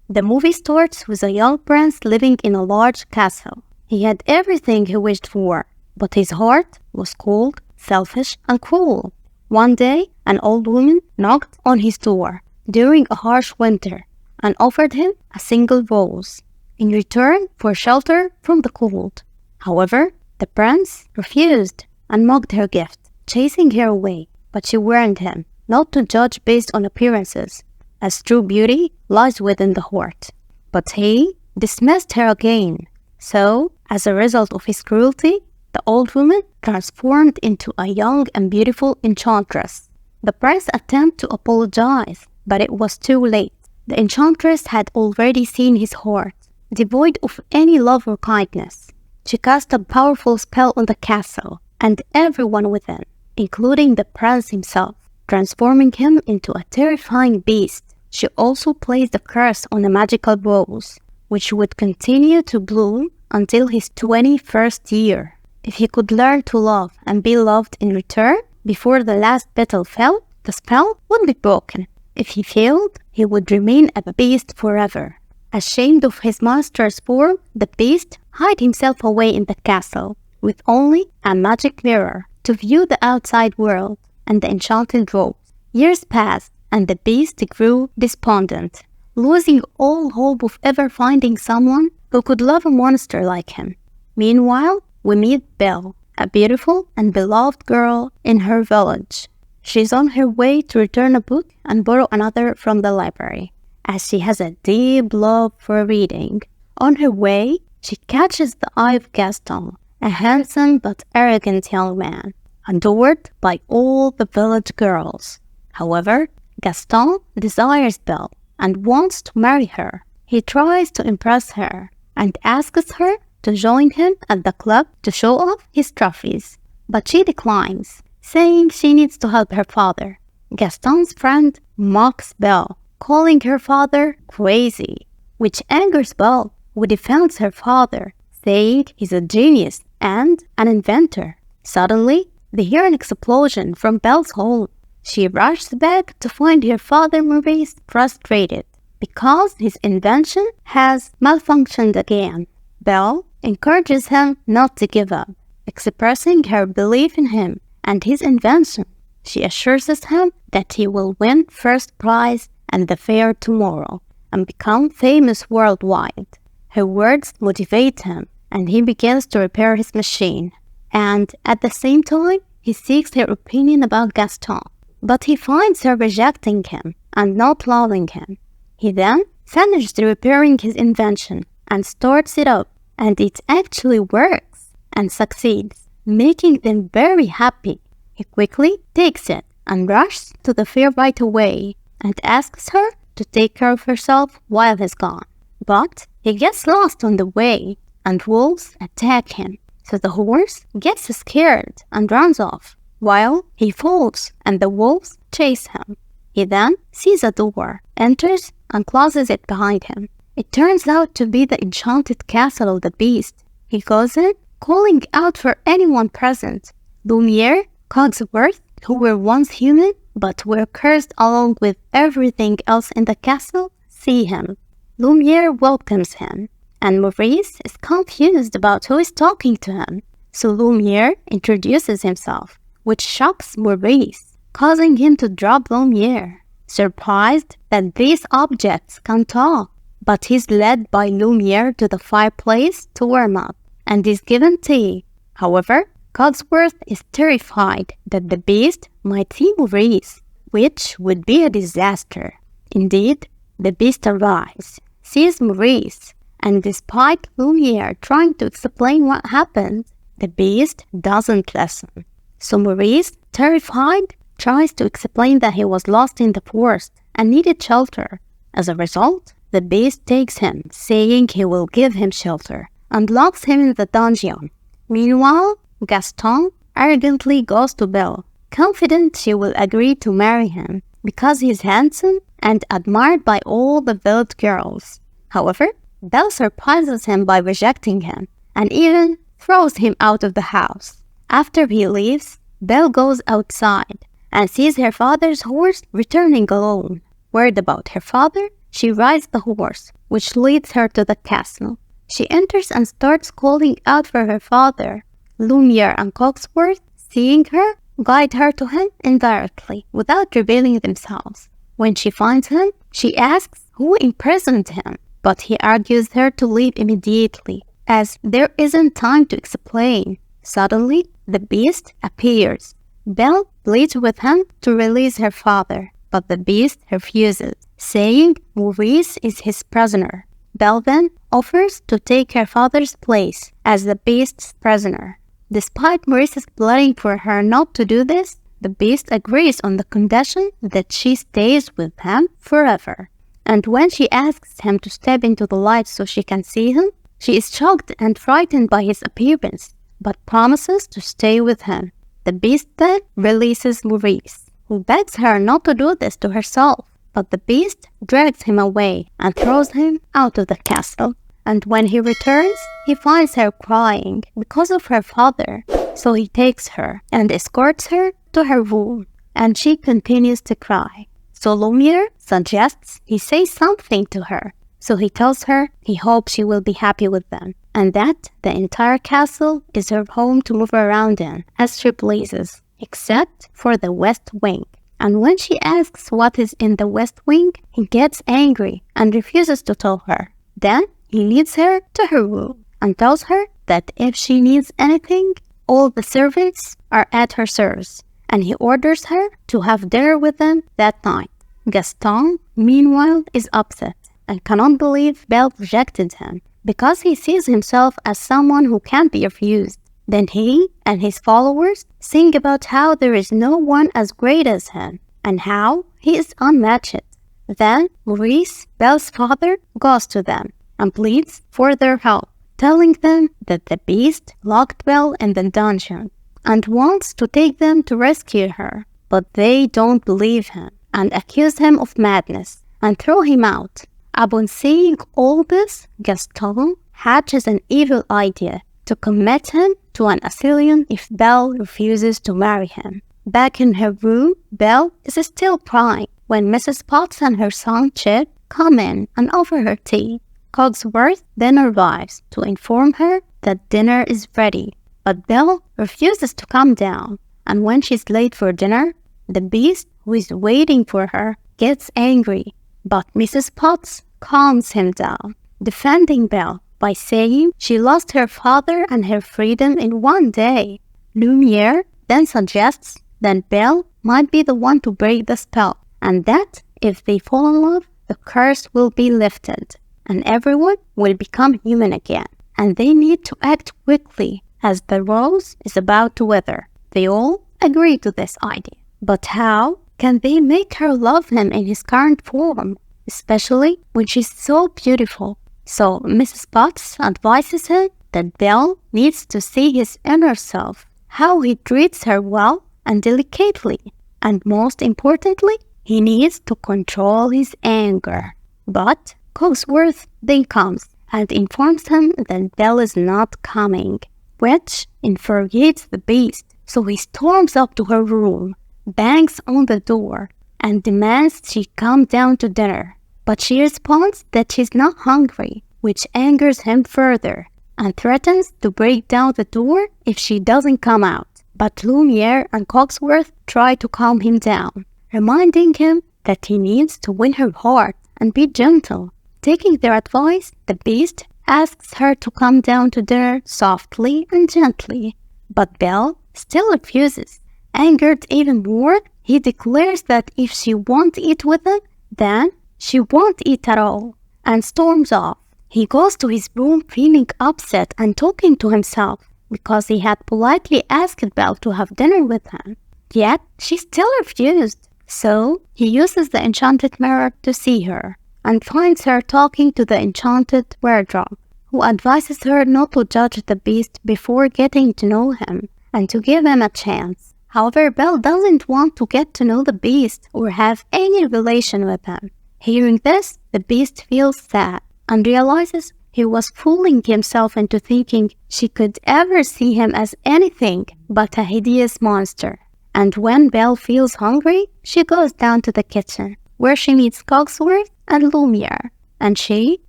The movie starts with a young prince living in a large castle. He had everything he wished for, but his heart was cold, selfish, and cruel. One day, an old woman knocked on his door during a harsh winter and offered him a single rose in return for shelter from the cold. However, the prince refused and mocked her gift, chasing her away. But she warned him not to judge based on appearances, as true beauty lies within the heart. But he dismissed her again. So, as a result of his cruelty, the old woman transformed into a young and beautiful enchantress. The prince attempted to apologize, but it was too late. The enchantress had already seen his heart, devoid of any love or kindness. She cast a powerful spell on the castle and everyone within, including the prince himself, transforming him into a terrifying beast. She also placed a curse on a magical rose, which would continue to bloom until his 21st year. If he could learn to love and be loved in return before the last petal fell, the spell would be broken. If he failed, he would remain a beast forever. Ashamed of his master's form, the beast hid himself away in the castle, with only a magic mirror to view the outside world and the enchanted rose. Years passed, and the beast grew despondent, losing all hope of ever finding someone who could love a monster like him. Meanwhile, we meet Belle, a beautiful and beloved girl in her village. She's on her way to return a book and borrow another from the library, as she has a deep love for reading. On her way, she catches the eye of Gaston, a handsome but arrogant young man, adored by all the village girls. However, Gaston desires Belle and wants to marry her. He tries to impress her and asks her to join him at the club to show off his trophies, but she declines, saying she needs to help her father. Gaston's friend mocks Belle, calling her father crazy, which angers Belle, who defends her father, saying he's a genius and an inventor. Suddenly, they hear an explosion from Belle's home. She rushes back to find her father Maurice frustrated because his invention has malfunctioned again. Belle encourages him not to give up, expressing her belief in him and his invention. She assures him that he will win first prize at the fair tomorrow and become famous worldwide. Her words motivate him, and he begins to repair his machine. And at the same time, he seeks her opinion about Gaston, but he finds her rejecting him and not loving him. He then finishes repairing his invention and starts it up, and it actually works and succeeds, making them very happy. He quickly takes it and rushes to the fair right away and asks her to take care of herself while he's gone. But he gets lost on the way, and wolves attack him. So the horse gets scared and runs off, while he falls and the wolves chase him. He then sees a door, enters, and closes it behind him. It turns out to be the enchanted castle of the beast. He goes in, calling out for anyone present. Lumiere, Cogsworth, who were once human but were cursed along with everything else in the castle, see him. Lumiere welcomes him, and Maurice is confused about who is talking to him. So Lumiere introduces himself, which shocks Maurice, causing him to drop Lumiere, surprised that these objects can talk. But he's led by Lumiere to the fireplace to warm up, and is given tea. However, Cogsworth is terrified that the beast might see Maurice, which would be a disaster. Indeed, the beast arrives, sees Maurice, and despite Lumiere trying to explain what happened, the beast doesn't listen. So Maurice, terrified, tries to explain that he was lost in the forest and needed shelter. As a result, the beast takes him, saying he will give him shelter, and locks him in the dungeon. Meanwhile, Gaston arrogantly goes to Belle, confident she will agree to marry him because he is handsome and admired by all the village girls. However, Belle surprises him by rejecting him and even throws him out of the house. After he leaves, Belle goes outside and sees her father's horse returning alone. Worried about her father, She rides the horse, which leads her to the castle. She enters and starts calling out for her father. Lumiere and Cogsworth, seeing her, guide her to him indirectly, without revealing themselves. When she finds him, she asks who imprisoned him, but he argues her to leave immediately, as there isn't time to explain. Suddenly, the beast appears. Belle pleads with him to release her father, but the beast refuses, saying Maurice is his prisoner. Belle then offers to take her father's place as the beast's prisoner. Despite Maurice's pleading for her not to do this, the beast agrees on the condition that she stays with him forever. And when she asks him to step into the light so she can see him, she is shocked and frightened by his appearance, but promises to stay with him. The beast then releases Maurice, who begs her not to do this to herself, but the beast drags him away and throws him out of the castle. And when he returns, he finds her crying because of her father, so he takes her and escorts her to her room, and she continues to cry. So Lumiere suggests he say something to her, so he tells her he hopes she will be happy with them, and that the entire castle is her home to move around in as she pleases, except for the west wing. And when she asks what is in the west wing, he gets angry and refuses to tell her. Then he leads her to her room and tells her that if she needs anything, all the servants are at her service, and he orders her to have dinner with them that night. Gaston, meanwhile, is upset and cannot believe Belle rejected him, because he sees himself as someone who can't be refused. Then he and his followers sing about how there is no one as great as him, and how he is unmatched. Then Maurice, Belle's father, goes to them and pleads for their help, telling them that the beast locked Belle in the dungeon and wants to take them to rescue her. But they don't believe him and accuse him of madness and throw him out. Upon seeing all this, Gaston hatches an evil idea to commit him to an asylum if Belle refuses to marry him. Back in her room, Belle is still crying when Mrs. Potts and her son Chip come in and offer her tea. Cogsworth then arrives to inform her that dinner is ready, but Belle refuses to come down, and when she's late for dinner, the beast who is waiting for her gets angry, but Mrs. Potts calms him down, defending Belle by saying she lost her father and her freedom in one day. Lumiere then suggests that Belle might be the one to break the spell, and that if they fall in love, the curse will be lifted, and everyone will become human again, and they need to act quickly as the rose is about to wither. They all agree to this idea. But how can they make her love him in his current form, especially when she's so beautiful? So Mrs. Potts advises him that Belle needs to see his inner self, how he treats her well and delicately, and most importantly, he needs to control his anger. But Cogsworth then comes and informs him that Belle is not coming, which infuriates the beast, so he storms up to her room, bangs on the door, and demands she come down to dinner. But she responds that she's not hungry, which angers him further, and threatens to break down the door if she doesn't come out. But Lumiere and Cogsworth try to calm him down, reminding him that he needs to win her heart and be gentle. Taking their advice, the beast asks her to come down to dinner softly and gently, but Belle still refuses. Angered even more, he declares that if she won't eat with him, then she won't eat at all, and storms off. He goes to his room feeling upset and talking to himself because he had politely asked Belle to have dinner with him. Yet she still refused. So he uses the enchanted mirror to see her and finds her talking to the enchanted wardrobe, who advises her not to judge the beast before getting to know him and to give him a chance. However, Belle doesn't want to get to know the beast or have any relation with him. Hearing this, the beast feels sad and realizes he was fooling himself into thinking she could ever see him as anything but a hideous monster. And when Belle feels hungry, she goes down to the kitchen, where she meets Cogsworth and Lumiere, and she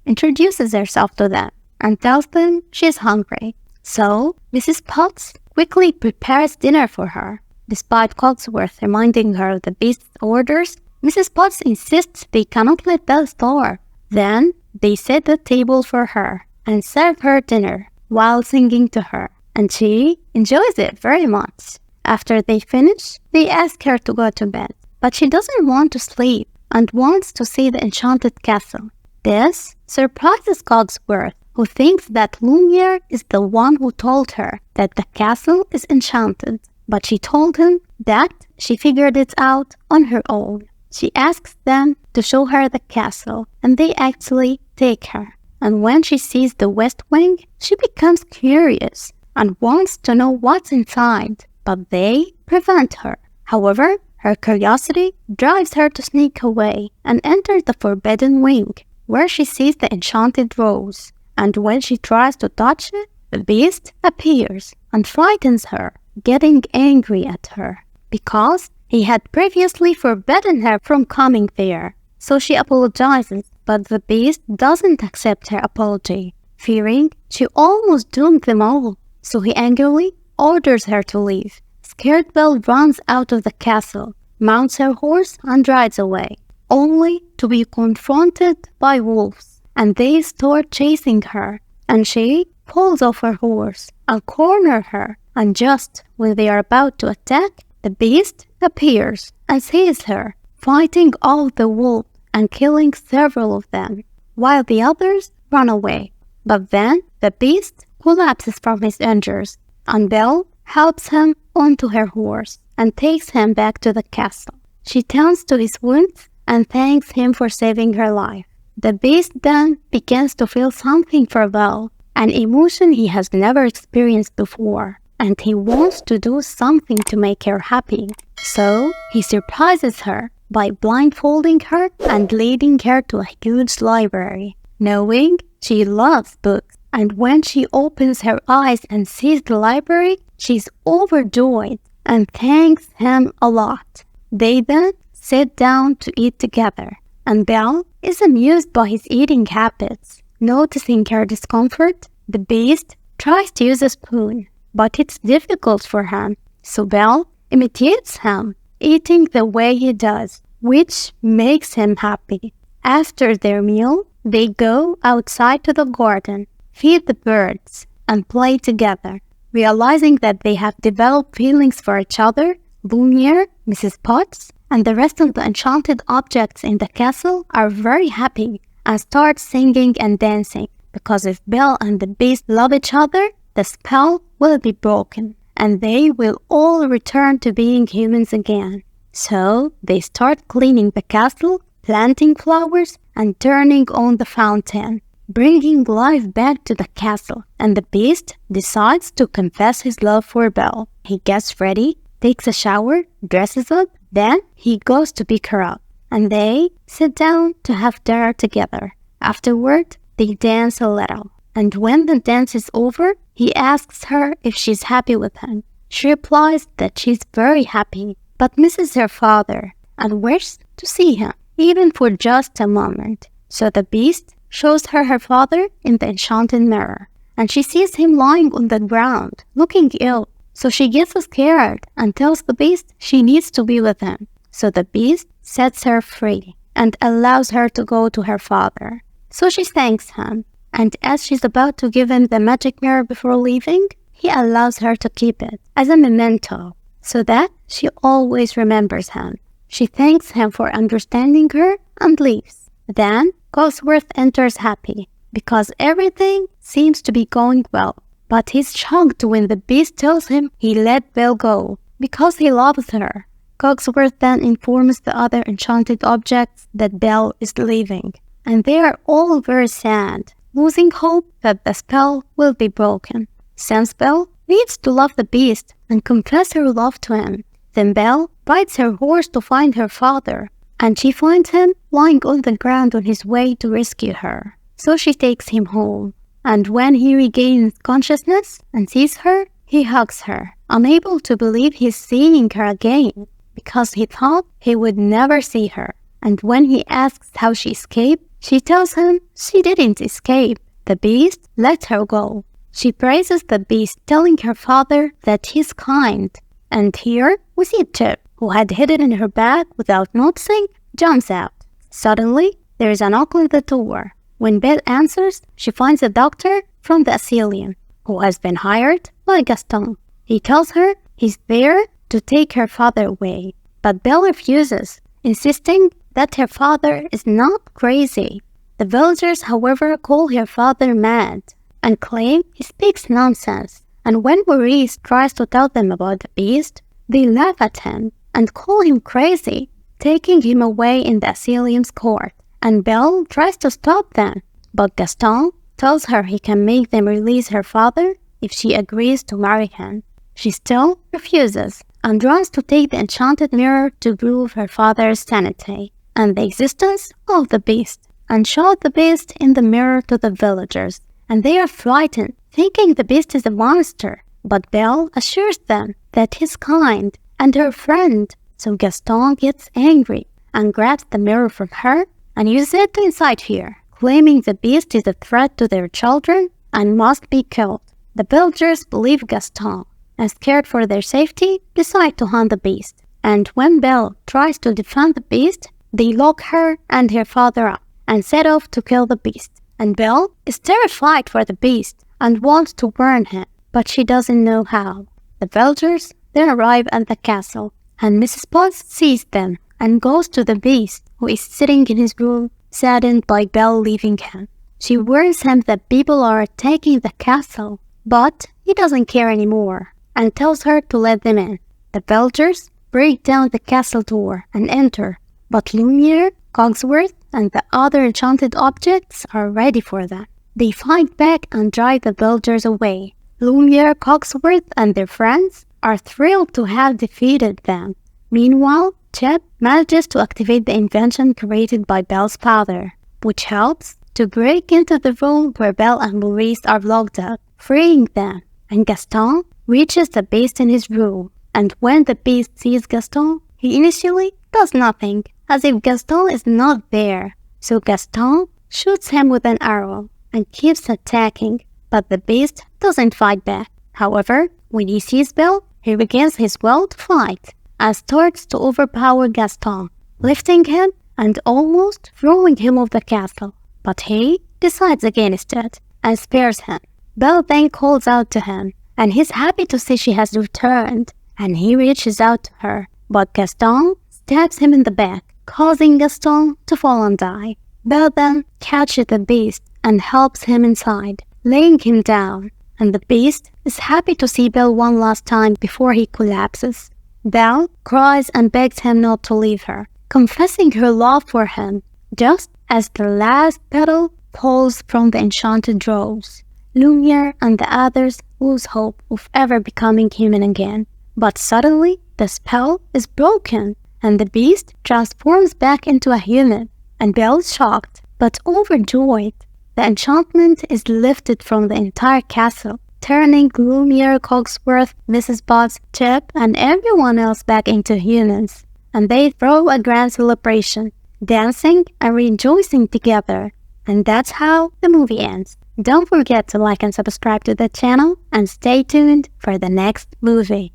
introduces herself to them and tells them she's hungry. So Mrs. Potts quickly prepares dinner for her. Despite Cogsworth reminding her of the Beast's orders, Mrs. Potts insists they cannot let Belle starve. Then they set the table for her and serve her dinner while singing to her, and she enjoys it very much. After they finish, they ask her to go to bed, but she doesn't want to sleep and wants to see the enchanted castle. This surprises Cogsworth, who thinks that Lumiere is the one who told her that the castle is enchanted, but she told him that she figured it out on her own. She asks them to show her the castle, and they actually take her. And when she sees the West Wing, she becomes curious and wants to know what's inside, but they prevent her. However, her curiosity drives her to sneak away and enter the Forbidden Wing, where she sees the enchanted rose. And when she tries to touch it, the Beast appears and frightens her, getting angry at her because he had previously forbidden her from coming there. So she apologizes, but the Beast doesn't accept her apology, fearing she almost doomed them all. So he angrily orders her to leave. Scared Belle runs out of the castle, mounts her horse and rides away, only to be confronted by wolves, and they start chasing her, and she pulls off her horse and corner her, and just when they are about to attack, the Beast appears and sees her, fighting all the wolves and killing several of them, while the others run away. But then the Beast collapses from his injuries, and Belle helps him onto her horse and takes him back to the castle. She tends to his wounds and thanks him for saving her life. The Beast then begins to feel something for Belle, an emotion he has never experienced before, and he wants to do something to make her happy. So he surprises her by blindfolding her and leading her to a huge library, knowing she loves books. And when she opens her eyes and sees the library, she's overjoyed and thanks him a lot. They then sit down to eat together, and Belle is amused by his eating habits. Noticing her discomfort, the Beast tries to use a spoon, but it's difficult for him, so Belle imitates him, eating the way he does, which makes him happy. After their meal, they go outside to the garden, feed the birds, and play together. Realizing that they have developed feelings for each other, Lumiere, Mrs. Potts, and the rest of the enchanted objects in the castle are very happy and start singing and dancing, because if Belle and the Beast love each other, the spell will be broken, and they will all return to being humans again. So they start cleaning the castle, planting flowers, and turning on the fountain, bringing life back to the castle, and the Beast decides to confess his love for Belle. He gets ready, takes a shower, dresses up, then he goes to pick her up, and they sit down to have dinner together. Afterward, they dance a little, and when the dance is over, he asks her if she's happy with him. She replies that she's very happy, but misses her father and wishes to see him, even for just a moment. So the Beast shows her father in the enchanted mirror, and she sees him lying on the ground, looking ill. So she gets scared and tells the Beast she needs to be with him. So the Beast sets her free and allows her to go to her father. So she thanks him, and as she's about to give him the magic mirror before leaving, he allows her to keep it as a memento, so that she always remembers him. She thanks him for understanding her and leaves. Then Cogsworth enters happy, because everything seems to be going well. But he's shocked when the Beast tells him he let Belle go, because he loves her. Cogsworth then informs the other enchanted objects that Belle is leaving, and they are all very sad, losing hope that the spell will be broken. Since Belle needs to love the Beast and confess her love to him, then Belle rides her horse to find her father, and she finds him lying on the ground on his way to rescue her. So she takes him home, and when he regains consciousness and sees her, he hugs her, unable to believe he's seeing her again, because he thought he would never see her. and when he asks how she escaped, she tells him she didn't escape. The beast let her go. She praises the beast, telling her father that he's kind. And here we see Chip, who had hidden in her bag without noticing, jumps out. Suddenly, there is a knock on the door. When Belle answers, she finds a doctor from the asylum, who has been hired by Gaston. He tells her he's there to take her father away, but Belle refuses, insisting that her father is not crazy. The villagers, however, call her father mad and claim he speaks nonsense. And when Maurice tries to tell them about the beast, they laugh at him and call him crazy, taking him away in the asylum's court. And Belle tries to stop them, but Gaston tells her he can make them release her father if she agrees to marry him. She still refuses and runs to take the enchanted mirror to prove her father's sanity and the existence of the beast, and showed the beast in the mirror to the villagers, and they are frightened, thinking the beast is a monster. But Belle assures them that he's kind and her friend, so Gaston gets angry and grabs the mirror from her and uses it to incite fear, claiming the beast is a threat to their children and must be killed. The villagers believe Gaston and, scared for their safety, decide to hunt the beast. And when Belle tries to defend the beast, they lock her and her father up and set off to kill the beast. And Belle is terrified for the beast and wants to warn him, but she doesn't know how. The villagers then arrive at the castle, and Mrs. Potts sees them and goes to the beast, who is sitting in his room, saddened by Belle leaving him. She warns him that people are attacking the castle, but he doesn't care anymore and tells her to let them in. The villagers break down the castle door and enter, but Lumiere, Cogsworth, and the other enchanted objects are ready for them. They fight back and drive the villagers away. Lumiere, Cogsworth, and their friends are thrilled to have defeated them. Meanwhile, Chip manages to activate the invention created by Belle's father, which helps to break into the room where Belle and Maurice are locked up, freeing them. And Gaston reaches the beast in his room, and when the beast sees Gaston, he initially does nothing, as if Gaston is not there. So Gaston shoots him with an arrow and keeps attacking, but the beast doesn't fight back. However, when he sees Belle, he regains his will to fight and starts to overpower Gaston, lifting him and almost throwing him off the castle. But he decides against it and spares him. Belle then calls out to him, and he's happy to see she has returned, and he reaches out to her, but Gaston stabs him in the back, causing Gaston to fall and die. Belle then catches the beast and helps him inside, laying him down, and the beast is happy to see Belle one last time before he collapses. Belle cries and begs him not to leave her, confessing her love for him, just as the last petal falls from the enchanted rose. Lumiere and the others lose hope of ever becoming human again. But suddenly, the spell is broken, and the beast transforms back into a human, and Belle is shocked, but overjoyed. The enchantment is lifted from the entire castle, turning Lumiere, Cogsworth, Mrs. Potts, Chip, and everyone else back into humans. And they throw a grand celebration, dancing and rejoicing together. And that's how the movie ends. Don't forget to like and subscribe to the channel, and stay tuned for the next movie.